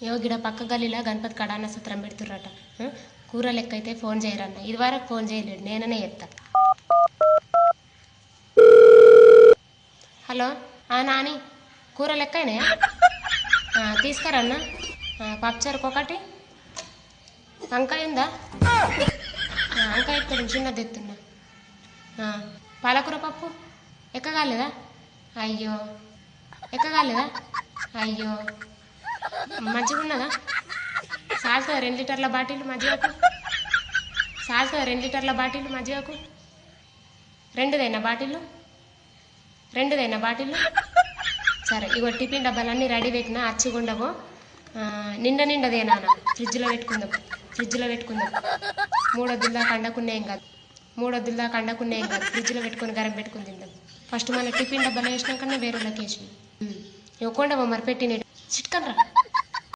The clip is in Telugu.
ఏవో గిడ పక్క గల్లీలా గణపతి కడాన సత్రం పెడుతుర్రట. కూర లెక్క అయితే ఫోన్ చేయరన్న. ఇది వరకు ఫోన్ చేయలేడు, నేననే చెప్తా. హలో నాని, కూర లెక్క అయినాయా? తీసుకురన్నా. పప్పుచారుకు ఒకటి, వంకాయ ఉందా? వంకాయ ఇక్కడ చిన్నది ఎత్తున్నా. పాలకూర పప్పు ఎక్కగాలేదా? అయ్యో, ఎక్కగాలేదా? అయ్యో, మజ్జిగ ఉన్నదా? సాల్ట్ 2 లీటర్ల బాటిల్ మజ్జిగకు. సాల్ట్ 2 లీటర్ల బాటిల్ మజ్జిగకు. రెండుదైనా బాటిల్. సరే, ఇగో టిఫిన్ డబ్బాలన్నీ రెడీ పెట్టినా, అచ్చిగుండవు. నిండదే నాన్న. ఫ్రిడ్జ్లో పెట్టుకుందాం. 3 దాకా అండకున్నాయేం కాదు. ఫ్రిడ్జ్లో పెట్టుకొని గరం పెట్టుకుని తిందాం. ఫస్ట్ మన టిఫిన్ డబ్బాలు వేసినాకనే వేరే వాళ్ళకి వేసి. ఇవ్వకుండా మరి పెట్టి చిట్కనరా.